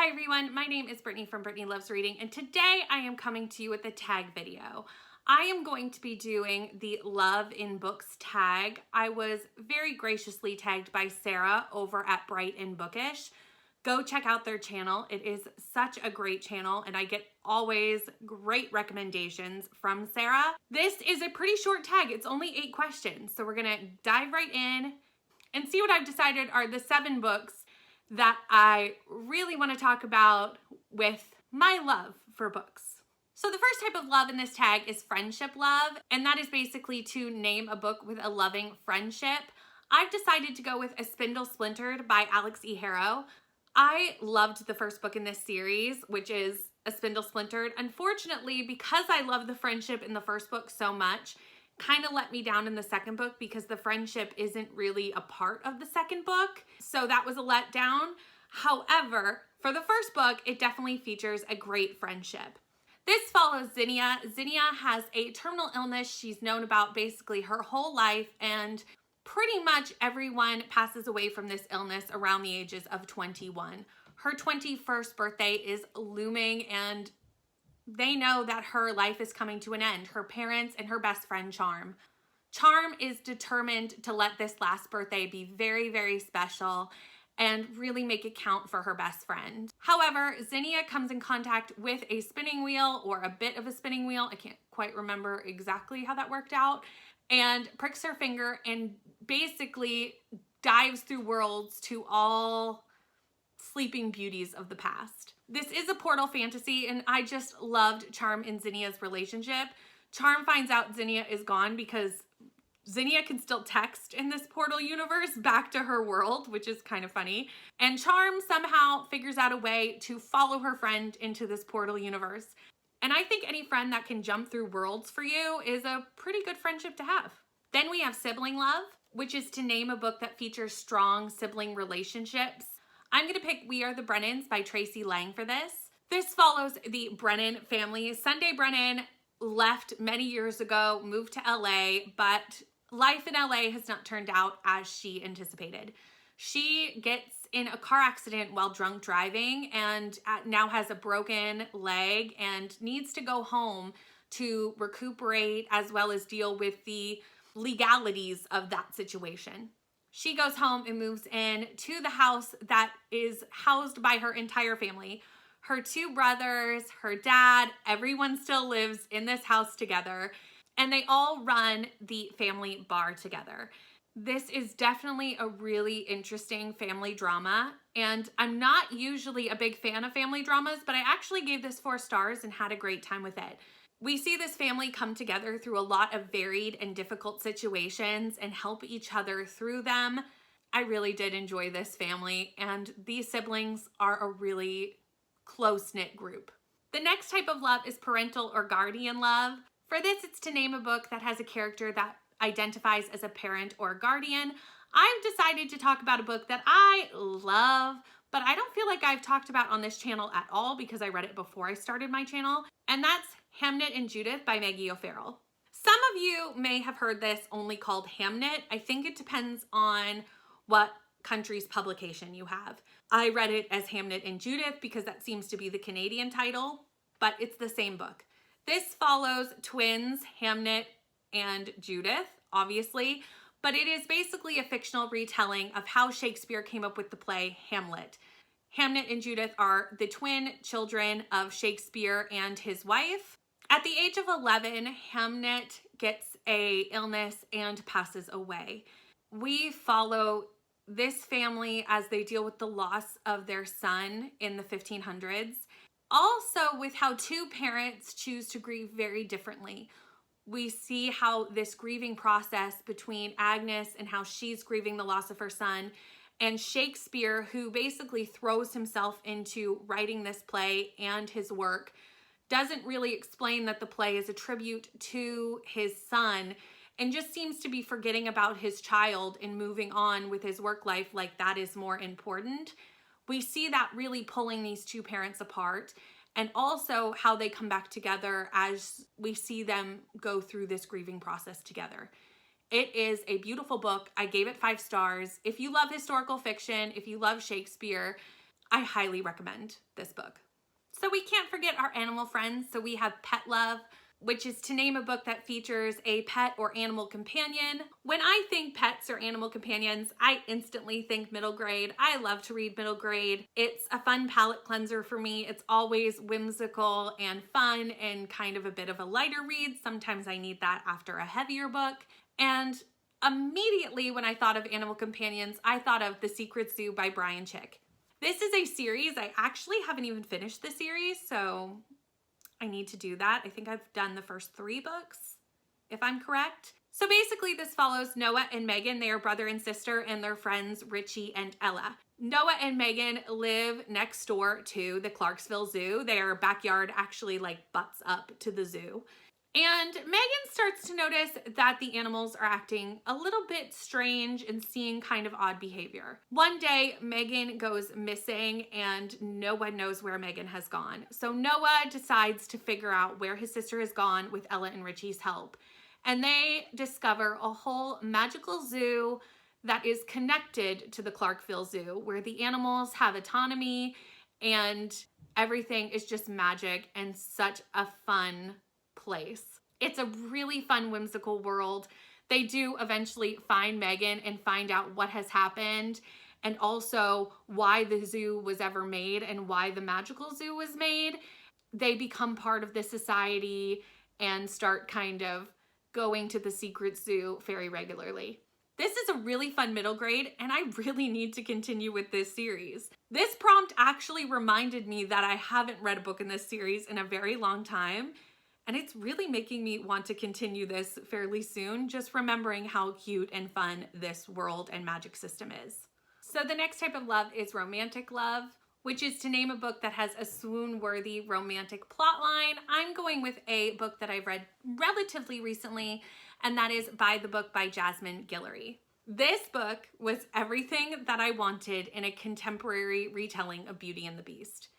Hi everyone, my name is Brittany from Brittany Loves Reading, and today I am coming to you with a tag video. I am going to be doing the Love in Books tag. I was very graciously tagged by Sarah over at Bright and Bookish. Go check out their channel. It is such a great channel and I get always great recommendations from Sarah. This is a pretty short tag. It's only 8 questions. So we're gonna dive right in and see what I've decided are the 7 books that I really want to talk about with my love for books. So the first type of love in this tag is friendship love, and that is basically to name a book with a loving friendship. I've decided to go with A Spindle Splintered by Alex E. Harrow. I loved the first book in this series, which is A Spindle Splintered. Unfortunately, because I love the friendship in the first book so much, kind of let me down in the second book because the friendship isn't really a part of the second book. So that was a letdown. However, for the first book, it definitely features a great friendship. This follows Zinnia. Zinnia has a terminal illness she's known about basically her whole life, and pretty much everyone passes away from this illness around the ages of 21. Her 21st birthday is looming and they know that her life is coming to an end, her parents and her best friend Charm. Charm is determined to let this last birthday be very, very special and really make it count for her best friend. However, Zinnia comes in contact with a spinning wheel, or a bit of a spinning wheel. I can't quite remember exactly how that worked out, and pricks her finger and basically dives through worlds to all sleeping beauties of the past. This is a portal fantasy, and I just loved Charm and Zinnia's relationship. Charm finds out Zinnia is gone because Zinnia can still text in this portal universe back to her world, which is kind of funny. And Charm somehow figures out a way to follow her friend into this portal universe. And I think any friend that can jump through worlds for you is a pretty good friendship to have. Then we have Sibling Love, which is to name a book that features strong sibling relationships. I'm gonna pick We Are the Brennans by Tracy Lang for this. This follows the Brennan family. Sunday Brennan left many years ago, moved to LA, but life in LA has not turned out as she anticipated. She gets in a car accident while drunk driving and now has a broken leg and needs to go home to recuperate as well as deal with the legalities of that situation. She goes home and moves in to the house that is housed by her entire family. Her 2 brothers, her dad, everyone still lives in this house together, and they all run the family bar together. This is definitely a really interesting family drama, and I'm not usually a big fan of family dramas, but I actually gave this 4 stars and had a great time with it. We see this family come together through a lot of varied and difficult situations and help each other through them. I really did enjoy this family, and these siblings are a really close-knit group. The next type of love is parental or guardian love. For this, it's to name a book that has a character that identifies as a parent or guardian. I've decided to talk about a book that I love, but I don't feel like I've talked about on this channel at all because I read it before I started my channel, and that's Hamnet and Judith by Maggie O'Farrell. Some of you may have heard this only called Hamnet. I think it depends on what country's publication you have. I read it as Hamnet and Judith because that seems to be the Canadian title, but it's the same book. This follows twins Hamnet and Judith, obviously, but it is basically a fictional retelling of how Shakespeare came up with the play Hamlet. Hamnet and Judith are the twin children of Shakespeare and his wife. At the age of 11, Hamnet gets an illness and passes away. We follow this family as they deal with the loss of their son in the 1500s. Also with how 2 parents choose to grieve very differently. We see how this grieving process between Agnes and how she's grieving the loss of her son, and Shakespeare, who basically throws himself into writing this play and his work, doesn't really explain that the play is a tribute to his son and just seems to be forgetting about his child and moving on with his work life like that is more important. We see that really pulling these 2 parents apart, and also how they come back together as we see them go through this grieving process together. It is a beautiful book. I gave it 5 stars. If you love historical fiction, if you love Shakespeare, I highly recommend this book. So we can't forget our animal friends. So we have Pet Love, which is to name a book that features a pet or animal companion. When I think pets or animal companions, I instantly think middle grade. I love to read middle grade. It's a fun palate cleanser for me. It's always whimsical and fun and kind of a bit of a lighter read. Sometimes I need that after a heavier book. And immediately when I thought of animal companions, I thought of The Secret Zoo by Brian Chick. This is a series. I actually haven't even finished the series, so I need to do that. I think I've done the first 3 books, if I'm correct. So basically this follows Noah and Megan. They are brother and sister, and their friends Richie and Ella. Noah and Megan live next door to the Clarksville Zoo. Their backyard actually like butts up to the zoo. And Megan starts to notice that the animals are acting a little bit strange and seeing kind of odd behavior. One day, Megan goes missing and no one knows where Megan has gone. So Noah decides to figure out where his sister has gone with Ella and Richie's help. And they discover a whole magical zoo that is connected to the Clarksville Zoo, where the animals have autonomy and everything is just magic and such a fun place. It's a really fun, whimsical world. They do eventually find Megan and find out what has happened and also why the zoo was ever made and why the magical zoo was made. They become part of this society and start kind of going to the secret zoo very regularly. This is a really fun middle grade, and I really need to continue with this series. This prompt actually reminded me that I haven't read a book in this series in a very long time, and it's really making me want to continue this fairly soon, just remembering how cute and fun this world and magic system is. So the next type of love is romantic love, which is to name a book that has a swoon-worthy romantic plotline. I'm going with a book that I've read relatively recently, and that is By the Book by Jasmine Guillory. This book was everything that I wanted in a contemporary retelling of Beauty and the Beast.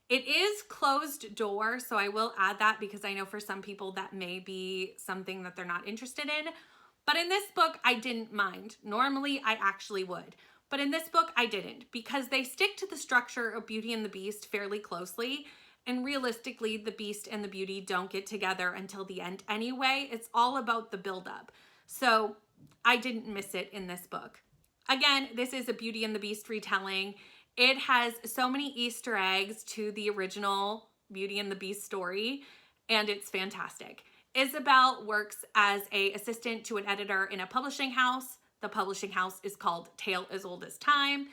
It is closed door, so I will add that because I know for some people that may be something that they're not interested in. But in this book, I didn't mind. Normally, I actually would. But in this book, I didn't, because they stick to the structure of Beauty and the Beast fairly closely. And realistically, the Beast and the Beauty don't get together until the end anyway. It's all about the buildup. So I didn't miss it in this book. Again, this is a Beauty and the Beast retelling. It has so many Easter eggs to the original Beauty and the Beast story, and it's fantastic. Isabel works as an assistant to an editor in a publishing house. The publishing house is called Tale as Old as Time,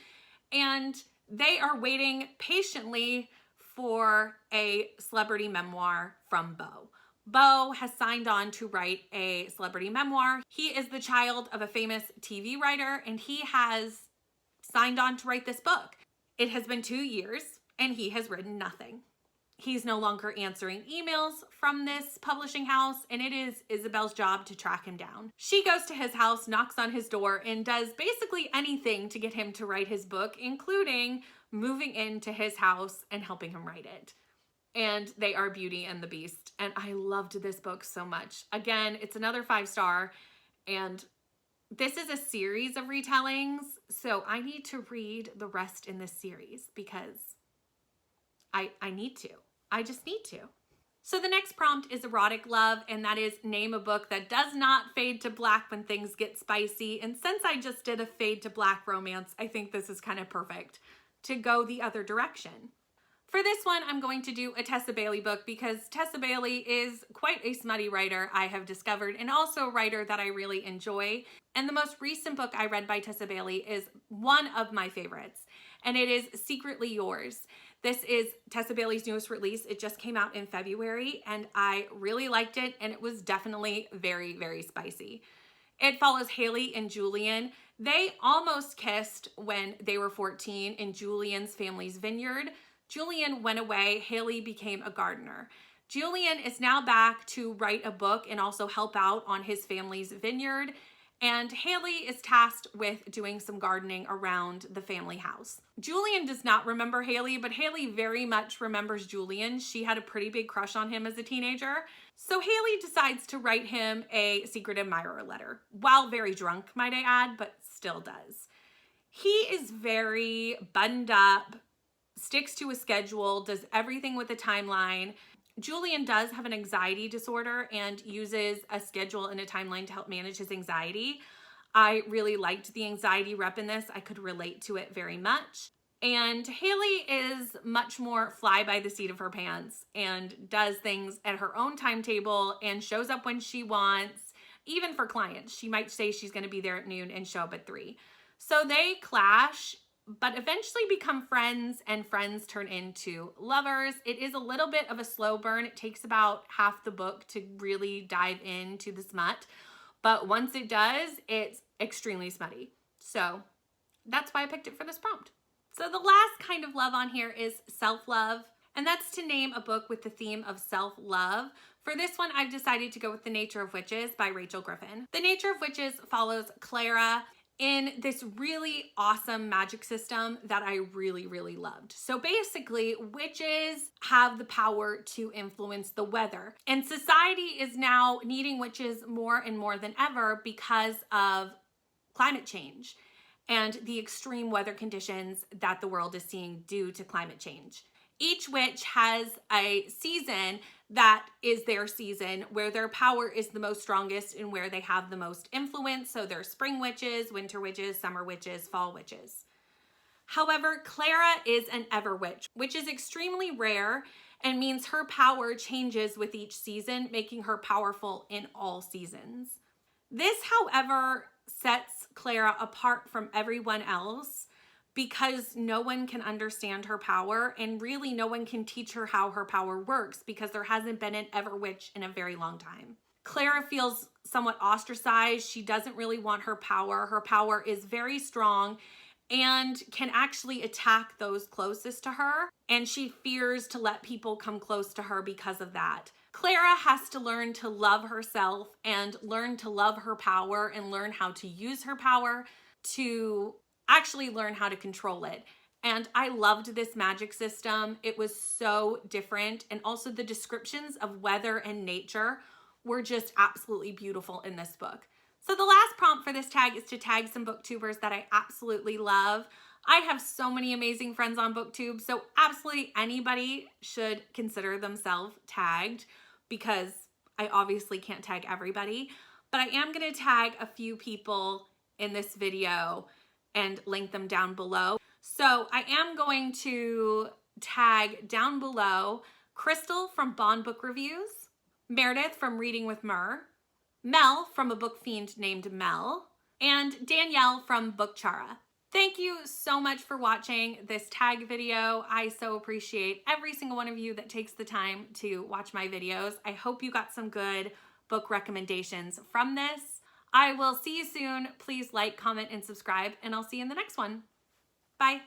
and they are waiting patiently for a celebrity memoir from Beau. Beau has signed on to write a celebrity memoir. He is the child of a famous TV writer, and he has signed on to write this book. It has been 2 years and he has written nothing. He's no longer answering emails from this publishing house, and it is Isabel's job to track him down. She goes to his house, knocks on his door, and does basically anything to get him to write his book, including moving into his house and helping him write it. And they are Beauty and the Beast, and I loved this book so much. Again, it's another 5-star, and this is a series of retellings, so I need to read the rest in this series because I need to. I just need to. So the next prompt is erotic love, and that is name a book that does not fade to black when things get spicy. And since I just did a fade to black romance, I think this is kind of perfect to go the other direction. For this one, I'm going to do a Tessa Bailey book because Tessa Bailey is quite a smutty writer, I have discovered, and also a writer that I really enjoy. And the most recent book I read by Tessa Bailey is one of my favorites, and it is Secretly Yours. This is Tessa Bailey's newest release. It just came out in February, and I really liked it, and it was definitely very, very spicy. It follows Haley and Julian. They almost kissed when they were 14 in Julian's family's vineyard. Julian went away. Haley became a gardener. Julian is now back to write a book and also help out on his family's vineyard. And Haley is tasked with doing some gardening around the family house. Julian does not remember Haley, but Haley very much remembers Julian. She had a pretty big crush on him as a teenager. So Haley decides to write him a secret admirer letter, while very drunk, might I add, but still does. He is very buttoned up, sticks to a schedule, does everything with a timeline. Julian does have an anxiety disorder and uses a schedule and a timeline to help manage his anxiety. I really liked the anxiety rep in this. I could relate to it very much. And Haley is much more fly by the seat of her pants and does things at her own timetable and shows up when she wants. Even for clients, she might say she's going to be there at noon and show up at 3. So they clash, but eventually become friends, and friends turn into lovers. It is a little bit of a slow burn. It takes about half the book to really dive into the smut, but once it does, it's extremely smutty. So that's why I picked it for this prompt. So the last kind of love on here is self-love, and that's to name a book with the theme of self-love. For this one, I've decided to go with The Nature of Witches by Rachel Griffin. The Nature of Witches follows Clara in this really awesome magic system that I really, really loved. So basically, witches have the power to influence the weather, and society is now needing witches more and more than ever because of climate change and the extreme weather conditions that the world is seeing due to climate change. Each witch has a season that is their season where their power is the most strongest and where they have the most influence. So they're spring witches, winter witches, summer witches, fall witches. However, Clara is an ever witch, which is extremely rare and means her power changes with each season, making her powerful in all seasons. This, however, sets Clara apart from everyone else because no one can understand her power, and really no one can teach her how her power works because there hasn't been an ever witch in a very long time. Clara feels somewhat ostracized. She doesn't really want her power. Her power is very strong and can actually attack those closest to her, and she fears to let people come close to her because of that. Clara has to learn to love herself and learn to love her power and learn how to use her power to actually learn how to control it. And I loved this magic system. It was so different. And also the descriptions of weather and nature were just absolutely beautiful in this book. So the last prompt for this tag is to tag some booktubers that I absolutely love. I have so many amazing friends on BookTube, so absolutely anybody should consider themselves tagged, because I obviously can't tag everybody, but I am going to tag a few people in this video and link them down below. So I am going to tag down below Crystal from Bond Book Reviews, Meredith from Reading with Mur, Mel from a book fiend named Mel, and Danielle from Bookchara. Thank you so much for watching this tag video. I so appreciate every single one of you that takes the time to watch my videos. I hope you got some good book recommendations from this. I will see you soon. Please like, comment, and subscribe, and I'll see you in the next one. Bye.